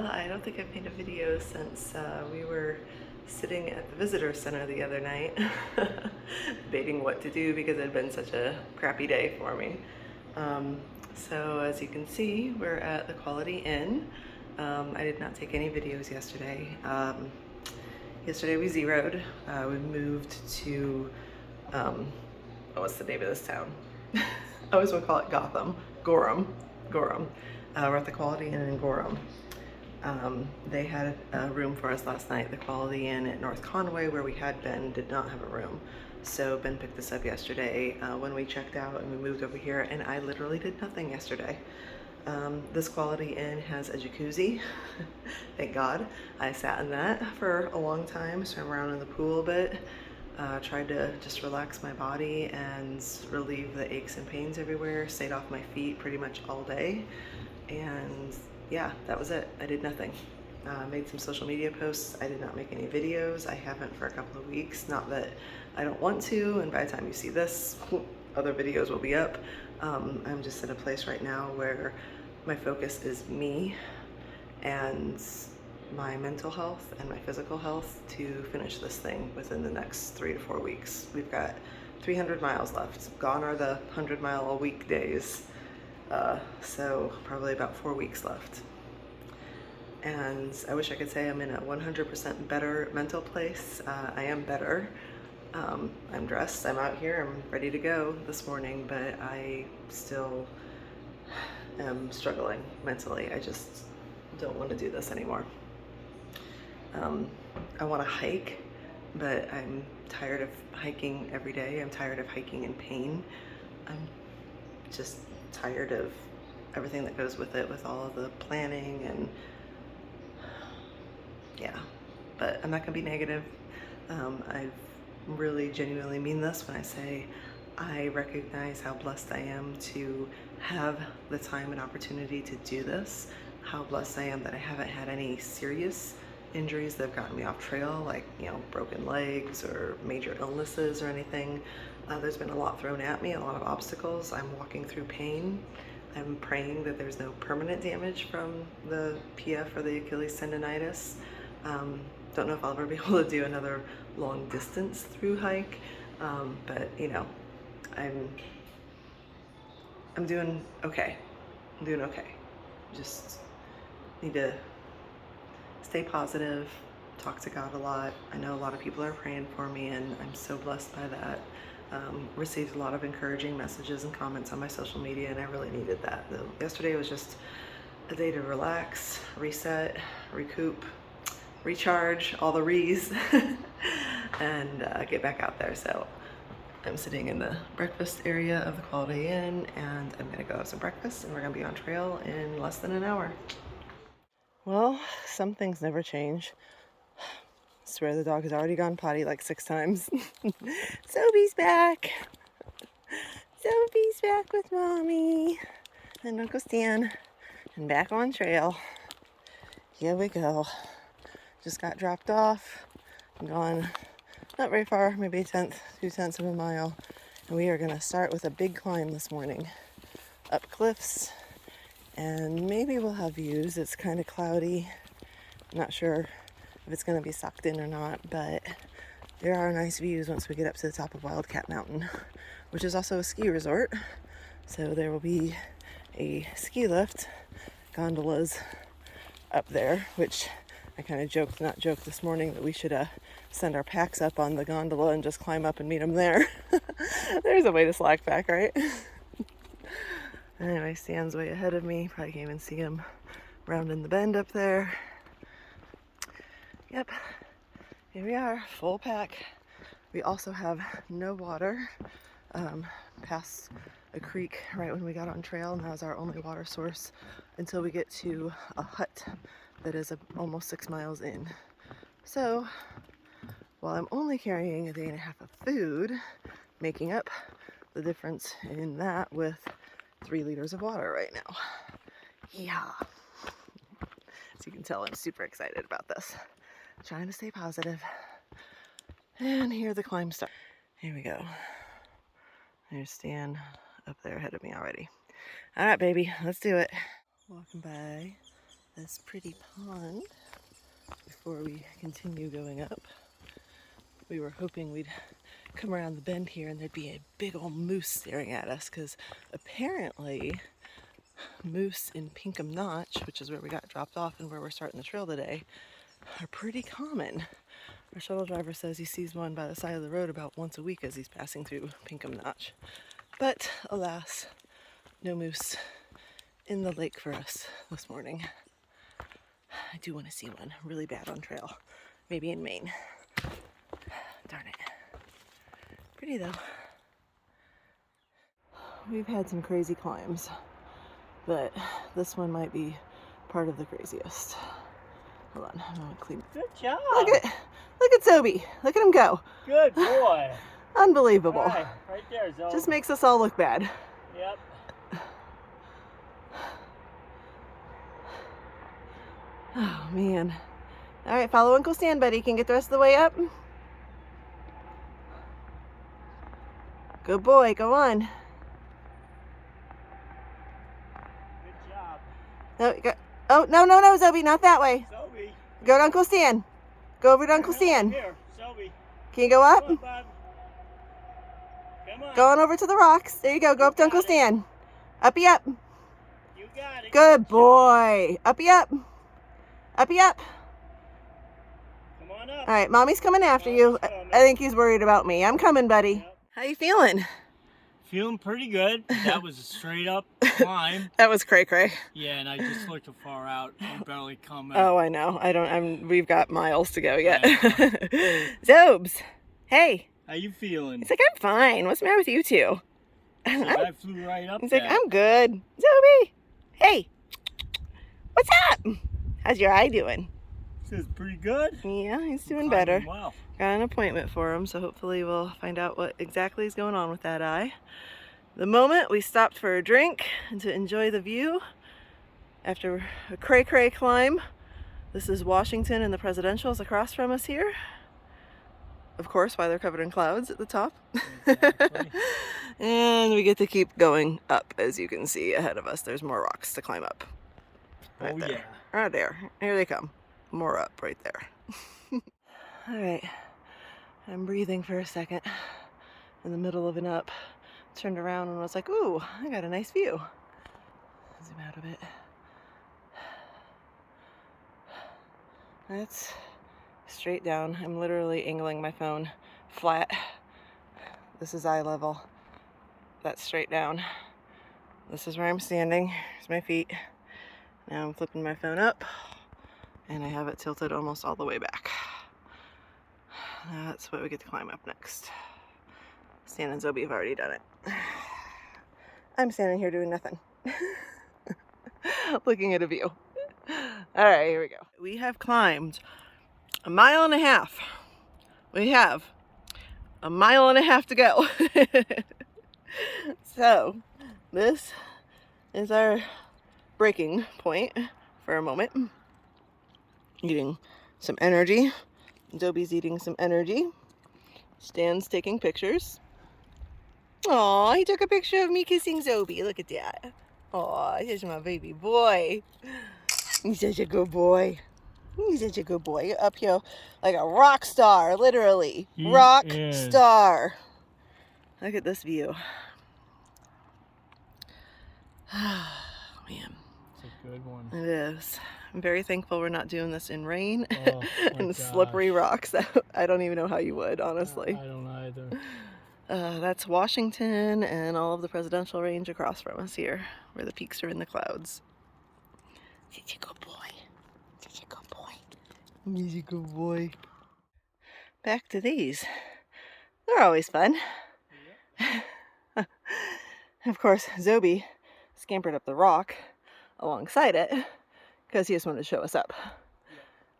I don't think I've made a video since we were sitting at the visitor center the other night debating what to do because it had been such a crappy day for me. So as you can see, we're at the Quality Inn. I did not take any videos yesterday. Yesterday we zeroed. We moved to, what's the name of this town? I always want to call it Gotham. Gorham. We're at the Quality Inn in Gorham. They had a room for us last night. The Quality Inn at North Conway, where we had been, did not have a room. So Ben picked us up yesterday when we checked out and we moved over here, and I literally did nothing yesterday. This Quality Inn has a jacuzzi. Thank God. I sat in that for a long time, swam around in the pool a bit, tried to just relax my body and relieve the aches and pains everywhere, stayed off my feet pretty much all day, and yeah, that was it. I did nothing. Made some social media posts. I did not make any videos. I haven't for a couple of weeks. Not that I don't want to, and by the time you see this, other videos will be up. I'm just in a place right now where my focus is me and my mental health and my physical health to finish this thing within the next 3 to 4 weeks. We've got 300 miles left. Gone are the 100-mile-a-week days. So probably about 4 weeks left. And I wish I could say I'm in a 100% better mental place. I am better. I'm dressed, I'm out here, I'm ready to go this morning, but I still am struggling mentally. I just don't want to do this anymore. I want to hike, but I'm tired of hiking every day. I'm tired of hiking in pain. I'm just tired of everything that goes with it, with all of the planning and yeah, but I'm not gonna be negative. I really genuinely mean this when I say I recognize how blessed I am to have the time and opportunity to do this, how blessed I am that I haven't had any serious injuries that have gotten me off trail, like, you know, broken legs or major illnesses or anything. There's been a lot thrown at me, a lot of obstacles. I'm walking through pain. I'm praying that there's no permanent damage from the PF or the Achilles tendonitis. Don't know if I'll ever be able to do another long distance through hike, but you know, I'm doing okay. I'm doing okay. Just need to stay positive, talk to God a lot. I know a lot of people are praying for me, and I'm so blessed by that. Received a lot of encouraging messages and comments on my social media, and I really needed that. Yesterday was just a day to relax, reset, recoup, recharge, all the re's, and get back out there. So I'm sitting in the breakfast area of the Quality Inn, and I'm gonna go have some breakfast, and we're gonna be on trail in less than an hour. Well, some things never change. I swear the dog has already gone potty like 6 times. Sophie's back. Sophie's back with mommy and Uncle Stan, and back on trail. Here we go. Just got dropped off. I'm gone not very far, maybe 2/10 of a mile. And we are gonna start with a big climb this morning. Up cliffs, and maybe we'll have views. It's kind of cloudy. I'm not sure if it's gonna be sucked in or not, but there are nice views once we get up to the top of Wildcat Mountain, which is also a ski resort. So there will be a ski lift, gondolas up there, which I kind of not joked this morning that we should send our packs up on the gondola and just climb up and meet them there. There's a way to slack pack, right? Anyway, Stan's way ahead of me. Probably can't even see him rounding the bend up there. Yep, here we are, full pack. We also have no water. Past a creek right when we got on trail, and that was our only water source until we get to a hut that is almost 6 miles in. So while I'm only carrying a day and a half of food, making up the difference in that with 3 liters of water right now. Yeah. So you can tell I'm super excited about this. Trying to stay positive. And here the climb starts. Here we go. There's Stan up there ahead of me already. All right, baby, let's do it. Walking by this pretty pond before we continue going up. We were hoping we'd come around the bend here and there'd be a big old moose staring at us, because apparently moose in Pinkham Notch, which is where we got dropped off and where we're starting the trail today, are pretty common. Our shuttle driver says he sees one by the side of the road about once a week as he's passing through Pinkham Notch. But alas, no moose in the lake for us this morning. I do want to see one really bad on trail, maybe in Maine. Darn it. Pretty though. We've had some crazy climbs, but this one might be part of the craziest. Hold on, I'm gonna clean. Good job. Look at Zobi. Look at him go. Good boy. Unbelievable. Right there, Zoe. Just makes us all look bad. Yep. Oh man. All right, follow Uncle Stan, buddy. Can you get the rest of the way up? Good boy. Go on. Good job. No, no, Zobi, not that way. Zoe. Go to Uncle Stan. Go over to Uncle Stan. Here, Zoe. Can you go up? Come on, Bob. Come on. Go on over to the rocks. There you go. Go up to Uncle Stan. Uppy up. You got it. Good boy. Uppy up. Uppy up. Come on up. All right, Mommy's coming after you. I think he's worried about me. I'm coming, buddy. Yep. How you feeling? Feeling pretty good. That was a straight up climb. That was cray-cray. Yeah, and I just looked too far out. We barely come out. Oh, I know. We've got miles to go yet. Zobes. Hey. How you feeling? He's like, I'm fine. What's the matter with you two? I flew right up He's there. like, I'm good. Zobi. Hey. What's up? How's your eye doing? This is pretty good. Yeah, he's doing better. Wow. Got an appointment for him, so hopefully we'll find out what exactly is going on with that eye. The moment we stopped for a drink and to enjoy the view after a cray-cray climb. This is Washington and the presidentials across from us here. Of course, why they're covered in clouds at the top. Exactly. And we get to keep going up, as you can see ahead of us. There's more rocks to climb up. Right there. Yeah. Right there. Here they come. More up right there. All right. I'm breathing for a second in the middle of an up. Turned around and was like, ooh, I got a nice view. Zoom out a bit. That's straight down. I'm literally angling my phone flat. This is eye level. That's straight down. This is where I'm standing. Here's my feet. Now I'm flipping my phone up and I have it tilted almost all the way back. That's what we get to climb up next. Stan and Zobi have already done it. I'm standing here doing nothing. Looking at a view. All right, here we go. We have climbed 1.5 miles. We have 1.5 miles to go. So this is our breaking point for a moment. Eating some energy. Zobi's eating some energy. Stan's taking pictures. Aw, he took a picture of me kissing Zobi. Look at that. Aw, here's my baby boy. He's such a good boy. He's such a good boy. You're up here like a rock star, literally. Rock star. Look at this view. Man. It's a good one. It is. I'm very thankful we're not doing this in rain and my slippery rocks. I don't even know how you would, honestly. I don't either. That's Washington and all of the presidential range across from us here, where the peaks are in the clouds. Such a good boy. Such a good boy. He's a good boy. Back to these. They're always fun. Yeah. Of course, Zobi scampered up the rock alongside it because he just wanted to show us up.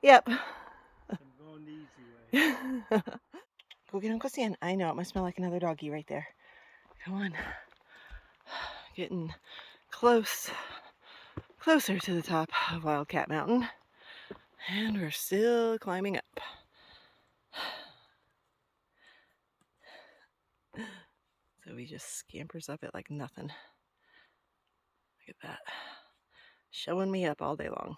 Yep. I'm going the easy way. Go get Uncle Stan. I know, it must smell like another doggy right there. Come on. Getting closer to the top of Wildcat Mountain. And we're still climbing up. So he just scampers up it like nothing. Look at that. Showing me up all day long.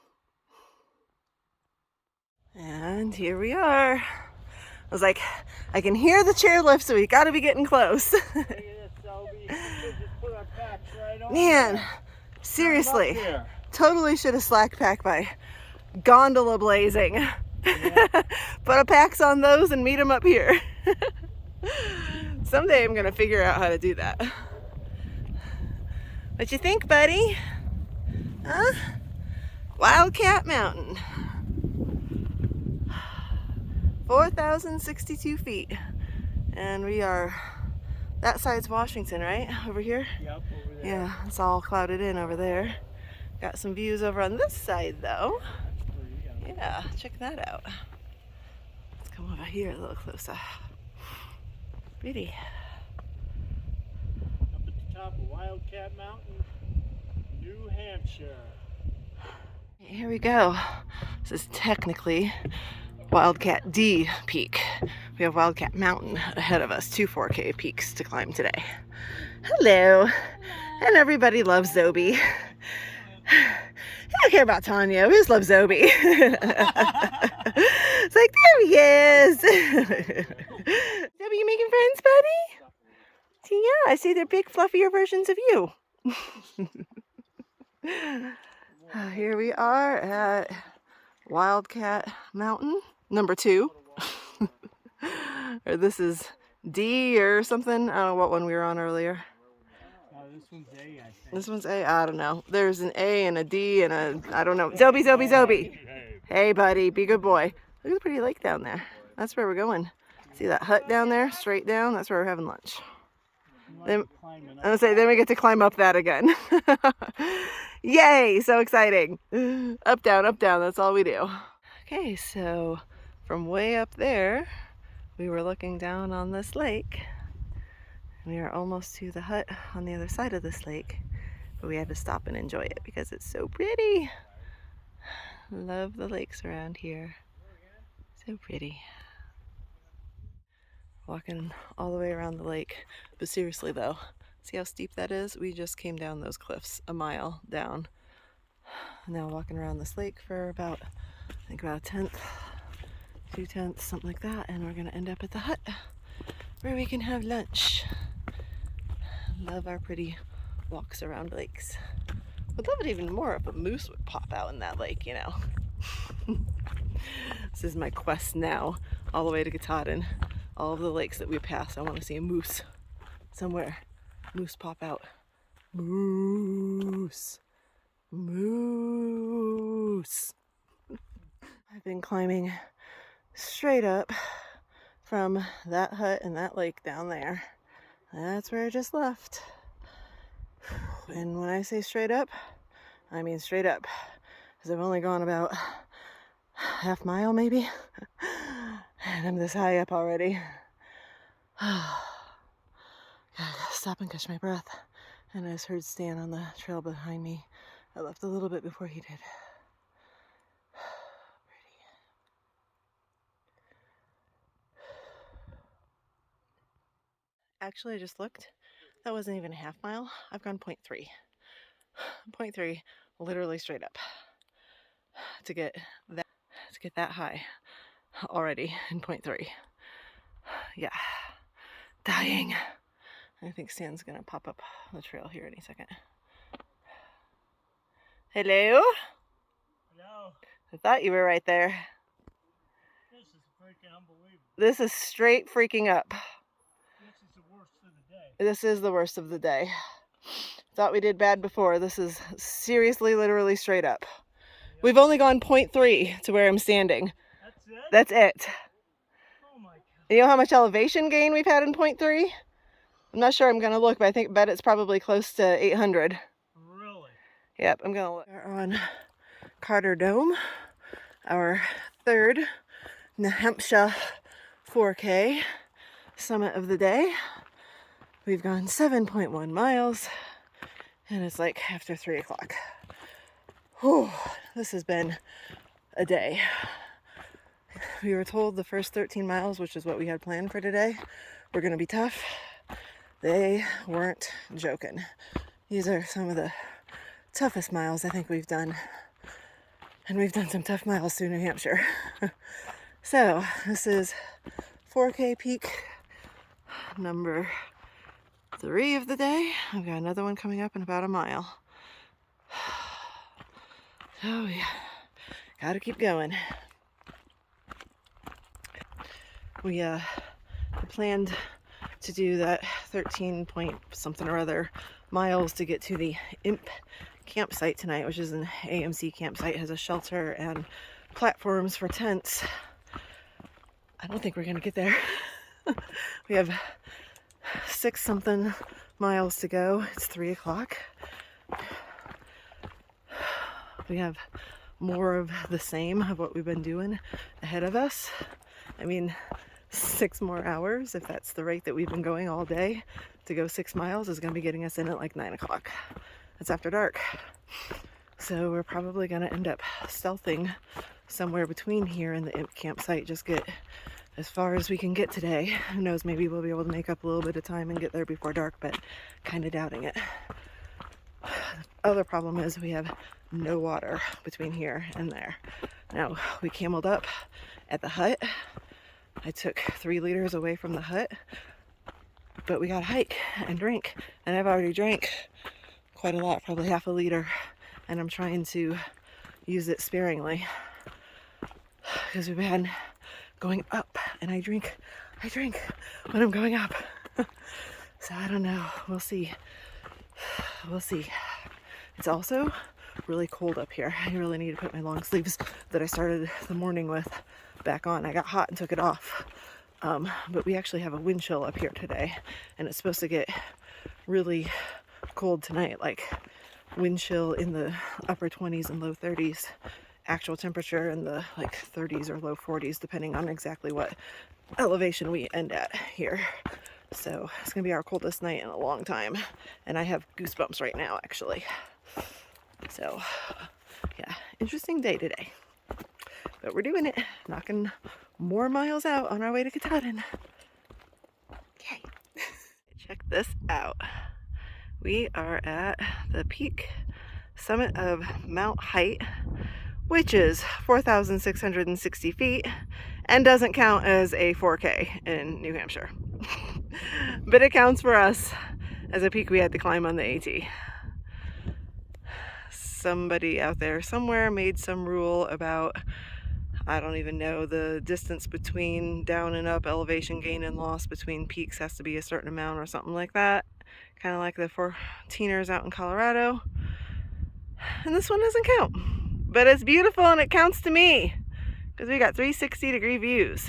And here we are. I was like, I can hear the chairlift, so we gotta be getting close. Look at this, Selby. We should just put our packs right on Man, there. seriously, Climb up here. totally should have slack packed by gondola blazing. Yeah. Put a packs on those and meet them up here. Someday I'm gonna figure out how to do that. What you think, buddy? Huh? Wildcat Mountain. 4,062 feet. And we are, that side's Washington, right? Over here? Yep, over there. Yeah, it's all clouded in over there. Got some views over on this side though. That's pretty, Yeah, check that out. Let's come over here a little closer. Pretty. Up at the top of Wildcat Mountain, New Hampshire. Here we go. This is technically Wildcat D peak. We have Wildcat Mountain ahead of us, 2 4K peaks to climb today. Hello. And everybody loves Zobi. I don't care about Tonya. We just love Zobi. It's like, there he is. Zobi, you making friends, buddy? See, yeah, I see they're big, fluffier versions of you. Here we are at Wildcat Mountain, number 2. Or this is D or something. I don't know what one we were on earlier. This one's A, I think. This one's A, I don't know. There's an A and a D and a, I don't know. Zobi, Zobi, Zobi. Hey, buddy, be a good boy. Look at the pretty lake down there. That's where we're going. See that hut down there, straight down? That's where we're having lunch. Then, I'm gonna say, then we get to climb up that again. Yay, so exciting. Up, down, that's all we do. Okay, so from way up there, we were looking down on this lake. We are almost to the hut on the other side of this lake, but we had to stop and enjoy it because it's so pretty. Love the lakes around here. So pretty. Walking all the way around the lake. But seriously though, see how steep that is? We just came down those cliffs a mile down. Now walking around this lake for about, I think about 1/10, 2/10, something like that. And we're gonna end up at the hut where we can have lunch. Love our pretty walks around lakes. Would love it even more if a moose would pop out in that lake, you know. This is my quest now, all the way to Katahdin. All of the lakes that we pass, I want to see a moose somewhere. Moose pop out. Moose. Moose. I've been climbing straight up from that hut and that lake down there. That's where I just left. And when I say straight up, I mean straight up. Because I've only gone about half mile maybe. And I'm this high up already. Gotta stop and catch my breath. And I just heard Stan on the trail behind me. I left a little bit before he did. Actually, I just looked. That wasn't even a half mile. I've gone 0.3. 0.3, literally straight up. To get that high already in 0.3. Yeah. Dying. I think Stan's gonna pop up the trail here any second. Hello? Hello. I thought you were right there. This is freaking unbelievable. This is straight freaking up. This is the worst of the day. This is the worst of the day. Thought we did bad before. This is seriously, literally straight up. We've only gone 0.3 to where I'm standing. That's it? That's it. Oh my God. You know how much elevation gain we've had in 0.3? I'm not sure, I'm gonna look, but I bet it's probably close to 800. Really? Yep, I'm gonna look. We're on Carter Dome, our 3rd New Hampshire 4K summit of the day. We've gone 7.1 miles, and it's like after 3 o'clock. Whew, this has been a day. We were told the first 13 miles, which is what we had planned for today, were gonna be tough. They weren't joking. These are some of the toughest miles I think we've done. And we've done some tough miles through New Hampshire. So this is 4K peak number 3 of the day. I've got another one coming up in about a mile. Oh yeah, gotta keep going. We planned to do that 13 point something or other miles to get to the Imp campsite tonight, which is an AMC campsite, has a shelter and platforms for tents. I don't think we're gonna get there. We have 6 something miles to go. It's 3 o'clock. We have more of the same of what we've been doing ahead of us. I mean, 6 more hours, if that's the rate that we've been going all day, to go 6 miles is going to be getting us in at like 9 o'clock. It's after dark. So we're probably going to end up stealthing somewhere between here and the Imp campsite, just get as far as we can get today. Who knows, maybe we'll be able to make up a little bit of time and get there before dark, but kind of doubting it. The other problem is we have no water between here and there. Now, we cameled up at the hut. I took 3 liters away from the hut, but we got to hike and drink, and I've already drank quite a lot, probably half a liter, and I'm trying to use it sparingly because we've been going up, and I drink when I'm going up. So I don't know, we'll see. It's also really cold up here. I really need to put my long sleeves that I started the morning with back on. I got hot and took it off. But we actually have a wind chill up here today, and it's supposed to get really cold tonight, like wind chill in the upper 20s and low 30s, actual temperature in the like 30s or low 40s, depending on exactly what elevation we end at here. So it's gonna be our coldest night in a long time, and I have goosebumps right now, actually. So yeah, interesting day today, but we're doing it, knocking more miles out on our way to Katahdin. Okay. Check this out. We are at the peak summit of Mount Height, which is 4,660 feet and doesn't count as a 4K in New Hampshire. But it counts for us as a peak we had to climb on the AT. Somebody out there somewhere made some rule about, I don't even know, the distance between down and up, elevation gain and loss between peaks has to be a certain amount or something like that. Kind of like the 14ers out in Colorado. And this one doesn't count. But it's beautiful and it counts to me because we got 360-degree views.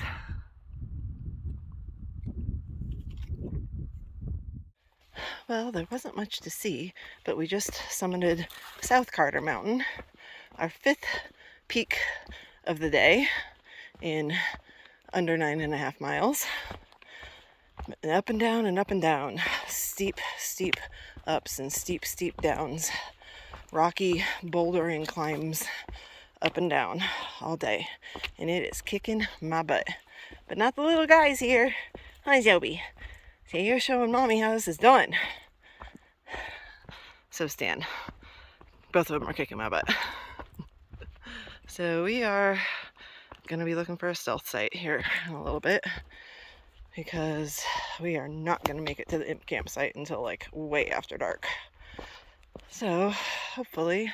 Well, there wasn't much to see, but we just summited South Carter Mountain, our 5th peak of the day in under 9.5 miles. And up and down and up and down. Steep, steep ups and steep, steep downs. Rocky bouldering climbs up and down all day. And it is kicking my butt. But not the little guys here. Hi, Zoe. So you're showing mommy how this is done. So Stan. Both of them are kicking my butt. So we are going to be looking for a stealth site here in a little bit, because we are not going to make it to the Imp campsite until like way after dark. So hopefully,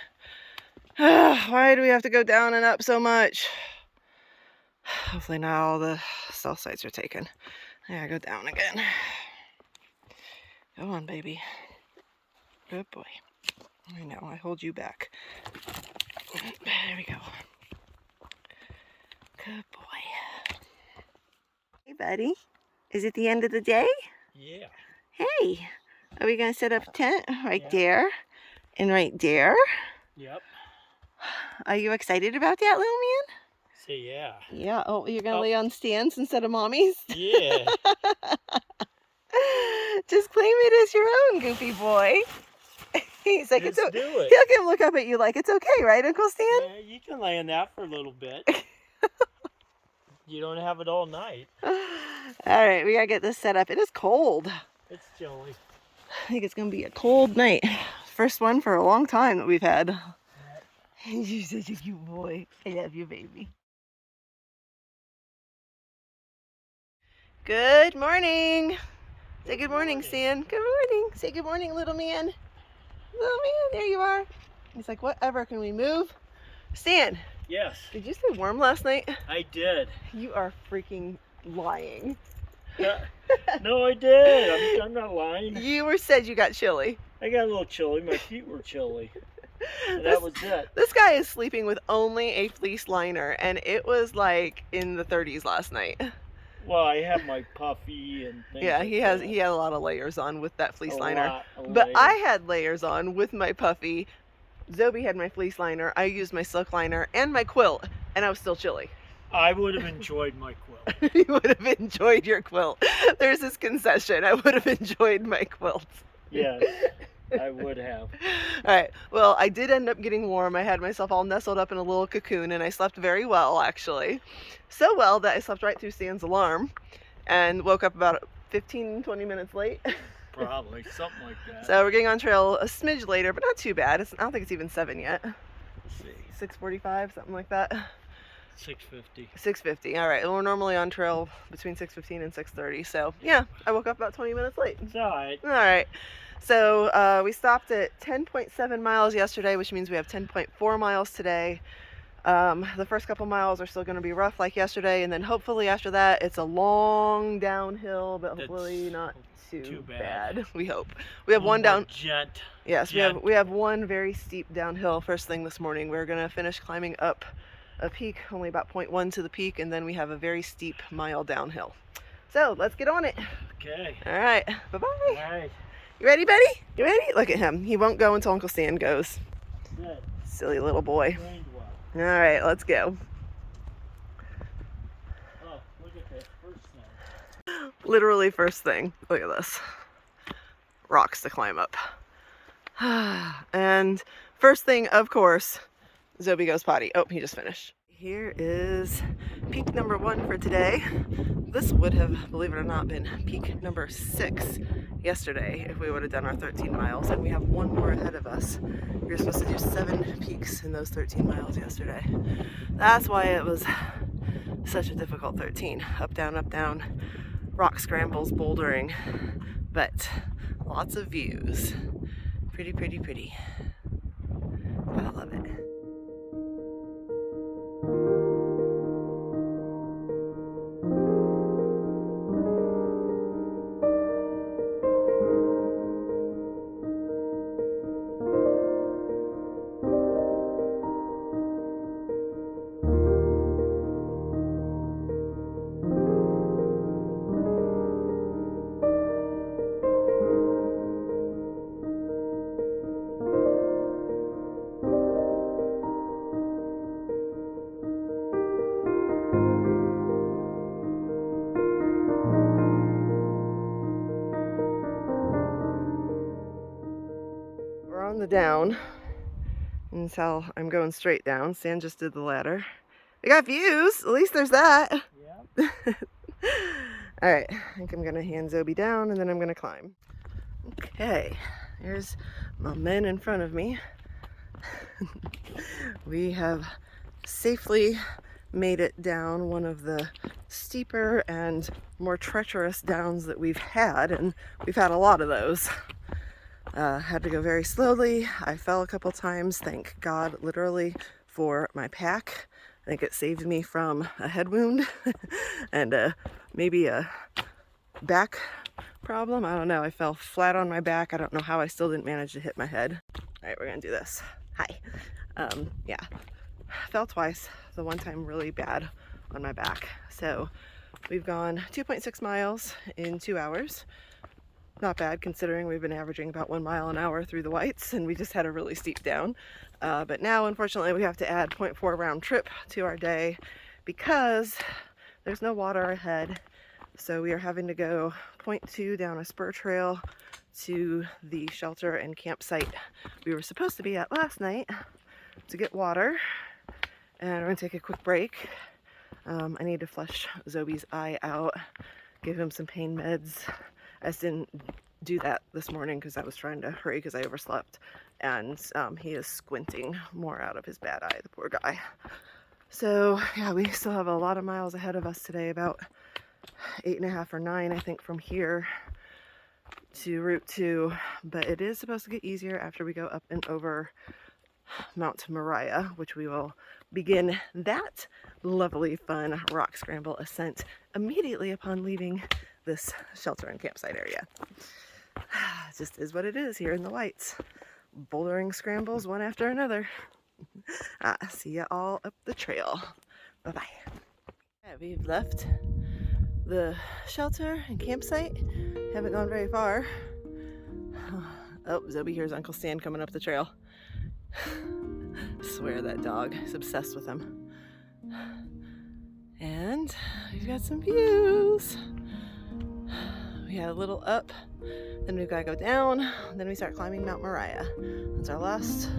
why do we have to go down and up so much? Hopefully not all the stealth sites are taken. I gotta go down again. Go on, baby. Good boy. I know, I hold you back. There we go. Good boy. Hey, buddy. Is it the end of the day? Yeah. Hey, are we going to set up a tent right there and right there? Yep. Are you excited about that, little man? Say yeah. Yeah. Oh, you're going to lay on stands instead of mommy's? Yeah. Just claim it as your own, goofy boy. He's like, Let's it's do okay. it. He'll get him look up at you like, it's okay, right, Uncle Stan? Yeah, you can lay in that for a little bit. You don't have it all night. All right, we got to get this set up. It is cold. It's chilly. I think it's going to be a cold night. First one for a long time that we've had. You're such a cute boy. I love you, baby. Good morning. Say good morning, Stan. Good morning. Say good morning, little man. Little man, there you are. He's like, whatever, can we move? Stan. Yes. Did you stay warm last night? I did. You are freaking lying. No, I did. I'm not lying. You said you got chilly. I got a little chilly. My feet were chilly. And that was it. This guy is sleeping with only a fleece liner, and it was like in the 30s last night. Well, I have my puffy and things. Yeah, like he that. had a lot of layers on with that fleece liner. Lot of But layers. I had layers on with my puffy. Zoe had my fleece liner. I used my silk liner and my quilt, and I was still chilly. I would have enjoyed my quilt. You would have enjoyed your quilt. There's this concession. I would have enjoyed my quilt. Yes, I would have. All right. Well, I did end up getting warm. I had myself all nestled up in a little cocoon, and I slept very well, actually. So well that I slept right through Stan's alarm and woke up about 15, 20 minutes late. Probably, something like that. So we're getting on trail a smidge later, but not too bad. I don't think it's even 7 yet. Let's see. 6:45, something like that. 6:50. 6:50. All right. We're normally on trail between 6:15 and 6:30. So yeah, I woke up about 20 minutes late. It's all right. All right. So we stopped at 10.7 miles yesterday, which means we have 10.4 miles today. The first couple miles are still going to be rough like yesterday, and then hopefully after that it's a long downhill, but hopefully not too bad. We hope. We have one down. Gent. Yes, we have one very steep downhill first thing this morning. We're going to finish climbing up a peak, only about 0.1 to the peak, and then we have a very steep mile downhill. So let's get on it. Okay. All right. Bye-bye. All right. You ready, buddy? You ready? Look at him. He won't go until Uncle Stan goes. Good. Silly little boy. Trained All well. right, let's go. Oh, look at this first thing. Literally first thing. Look at this. Rocks to climb up. And first thing, of course, Zoe goes potty. Oh, he just finished. Here is peak number 1 for today. This would have, believe it or not, been peak number 6 yesterday if we would have done our 13 miles, and we have one more ahead of us. We were supposed to do 7 peaks in those 13 miles yesterday. That's why it was such a difficult 13. Up, down, rock scrambles, bouldering, but lots of views. Pretty, pretty, pretty. I love it. On the down, and so I'm going straight down. Stan just did the ladder. We got views, at least there's that. Yeah. All right, I think I'm gonna hand Zoe down and then I'm gonna climb. Okay, here's my men in front of me. We have safely made it down one of the steeper and more treacherous downs that we've had, and we've had a lot of those. Had to go very slowly. I fell a couple times, thank God, literally, for my pack. I think it saved me from a head wound and maybe a back problem. I don't know. I fell flat on my back. I don't know how I still didn't manage to hit my head. All right, we're gonna do this. Hi. Yeah, fell twice. The one time really bad on my back. So we've gone 2.6 miles in 2 hours. Not bad considering we've been averaging about 1 mile an hour through the whites, and we just had a really steep down. But now, unfortunately, we have to add 0.4 round trip to our day because there's no water ahead. So we are having to go 0.2 down a spur trail to the shelter and campsite we were supposed to be at last night to get water. And we're gonna take a quick break. I need to flush Zoe's eye out, give him some pain meds. I just didn't do that this morning because I was trying to hurry because I overslept, and he is squinting more out of his bad eye, the poor guy. So yeah, we still have a lot of miles ahead of us today, about 8.5 or 9 I think from here to Route 2, but it is supposed to get easier after we go up and over Mount Moriah, which we will begin that lovely fun rock scramble ascent immediately upon leaving this shelter and campsite area. It just is what it is here in the Whites. Bouldering scrambles one after another. See ya all up the trail. Bye-bye. Yeah, we've left the shelter and campsite. Haven't gone very far. Oh, Zoe hears Uncle Stan coming up the trail. Swear that dog is obsessed with him. And we've got some views. We got a little up, then we've got to go down, then we start climbing Mount Moriah. That's our last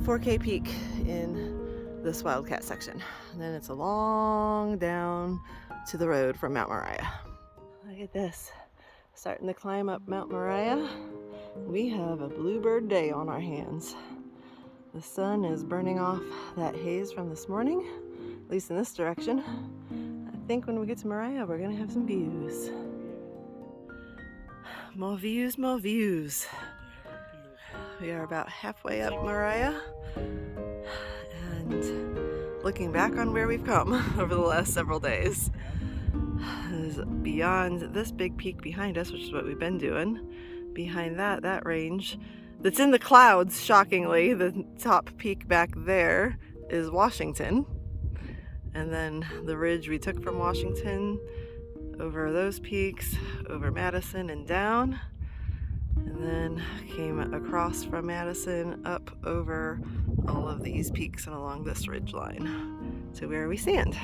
4K peak in this Wildcat section. And then it's a long down to the road from Mount Moriah. Look at this. Starting to climb up Mount Moriah. We have a bluebird day on our hands. The sun is burning off that haze from this morning, at least in this direction. I think when we get to Moriah, we're gonna have some views. More views, more views. We are about halfway up Moriah, and looking back on where we've come over the last several days, is beyond this big peak behind us, which is what we've been doing. Behind that range that's in the clouds, shockingly, the top peak back there is Washington. And then the ridge we took from Washington over those peaks, over Madison and down, and then came across from Madison up over all of these peaks and along this ridge line to where we stand.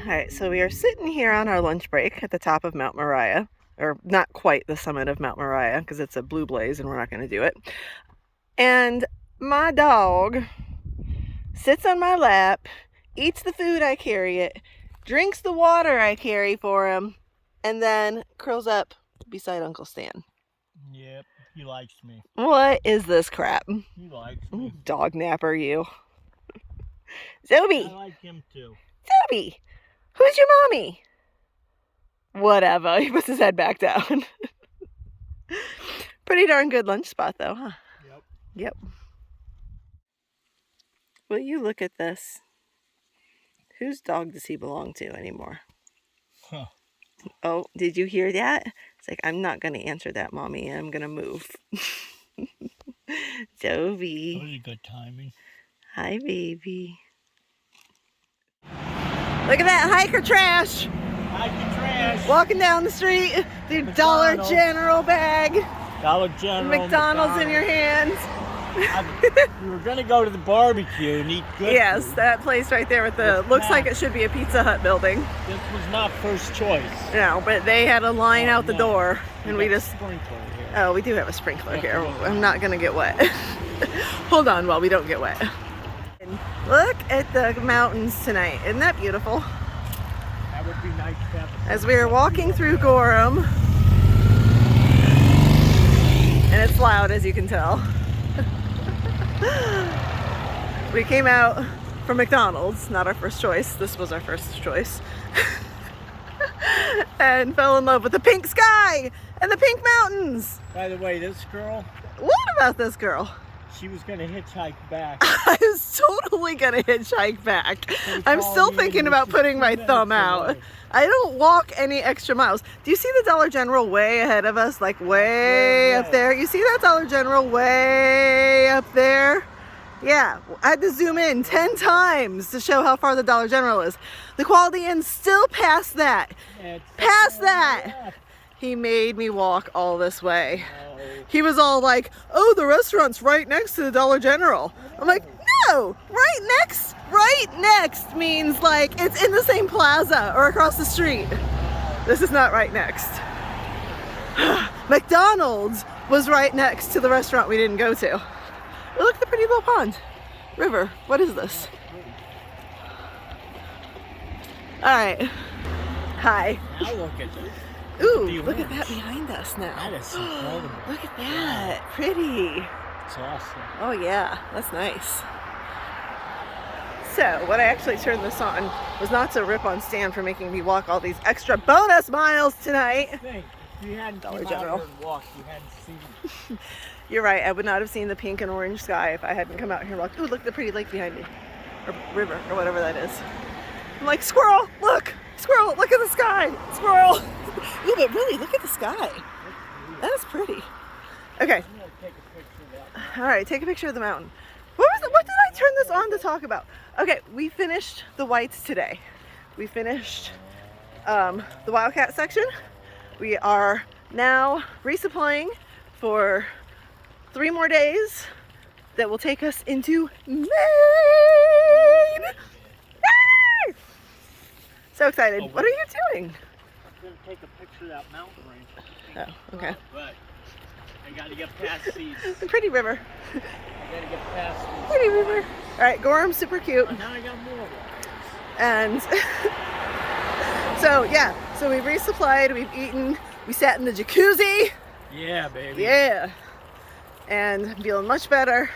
All right, so we are sitting here on our lunch break at the top of Mount Moriah, or not quite the summit of Mount Moriah because it's a blue blaze and we're not going to do it. And my dog sits on my lap, eats the food I carry it, drinks the water I carry for him, and then curls up beside Uncle Stan. Yep, he likes me. What is this crap? He likes me. Dog napper, you. Zoe! I like him too. Zoe! Who's your mommy? Whatever. He puts his head back down. Pretty darn good lunch spot though, huh? Yep. Yep. Will you look at this? Whose dog does he belong to anymore? Huh. Oh, did you hear that? It's like, I'm not going to answer that, Mommy. I'm going to move. Zoe. That was a good timing. Hi, baby. Look at that hiker trash. Hiker trash. Walking down the street with your Dollar General bag. Dollar General. McDonald's in your hands. We were going to go to the barbecue and eat good Yes, food. that place right there with the, looks like it should be a Pizza Hut building. This was not first choice. No, but they had a line out the no. door and we got just, a sprinkler here. oh, we do have a sprinkler here. I'm not going to get wet. Hold on while we don't get wet. And look at the mountains tonight. Isn't that beautiful? That would be nice to have. As we are walking through Gorham, and it's loud as you can tell. We came out from McDonald's, not our first choice. This was our first choice. And fell in love with the pink sky and the pink mountains. By the way, this girl, What about this girl? she was going to hitchhike back. I was totally gonna hitchhike back. I'm still thinking about putting my thumb out. I don't walk any extra miles. Do you see the Dollar General way ahead of us? Like way up there? You see that Dollar General way up there? Yeah, I had to zoom in 10 times to show how far the Dollar General is. The Quality Inn's still past that. Past that! He made me walk all this way. He was all like, oh, the restaurant's right next to the Dollar General. I'm like, no, right next means like it's in the same plaza or across the street. This is not right next. McDonald's was right next to the restaurant we didn't go to. Oh, look at the pretty little pond. River, what is this? All right, hi. Now look at this. Ooh, look at that behind us now. That is incredible. Look at that, pretty. It's awesome. Oh yeah, that's nice. So what I actually turned this on was not to rip on Stan for making me walk all these extra bonus miles tonight. Think, if you hadn't Dollar come out General. here and walked, you hadn't seen it. You're right, I would not have seen the pink and orange sky if I hadn't come out here and walked. Ooh, look at the pretty lake behind me. Or river, or whatever that is. I'm like, squirrel, look! Squirrel, look at the sky! Squirrel! Ooh, but really, look at the sky. That is pretty. Okay. I'm gonna take a picture of that. All right, take a picture of the mountain. What did I turn this on to talk about? Okay, we finished the whites today. We finished the Wildcat section. We are now resupplying for 3 more days that will take us into Maine. Yay! So excited. What are you doing? I'm gonna take a picture of that mountain range. Oh, okay. But I gotta get past these. The pretty river. I gotta get past these. Pretty river. All right, Gorham's super cute. Now I got more of them. And so yeah, so we've resupplied, we've eaten, we sat in the jacuzzi. Yeah, baby. Yeah. And I'm feeling much better.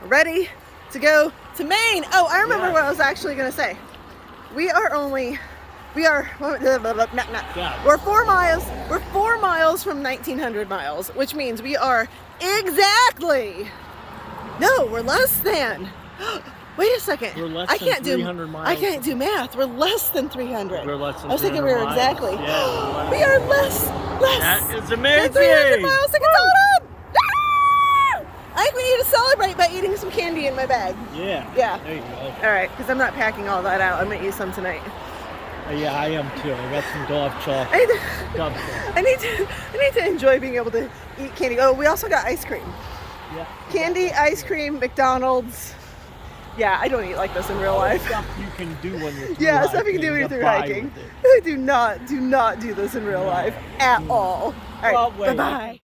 Ready to go to Maine. Oh, I remember what I was actually gonna say. We're 4 miles. We're 4 miles from 1900 miles, which means we are exactly. No, we're less than. Wait a second. We're less I than can't 300 do. miles. I can't do math. We're less than 300. We're less than I was thinking we 300 were miles. exactly. Yeah, We are less. That is than amazing. 300 miles to Katahdin. I think we need to celebrate by eating some candy in my bag. Yeah. Yeah. There you go. All right, because I'm not packing all that out. I'm gonna eat some tonight. Yeah, I am too. I got some Dove chocolate. I need to enjoy being able to eat candy. Oh, we also got ice cream. Yeah. Candy, ice cream, McDonald's. Yeah, I don't eat like this in real life. Stuff you can do when you're Yeah, stuff you can do when you're through hiking. I do not do this in real life at all. All right, Well, wait. bye-bye.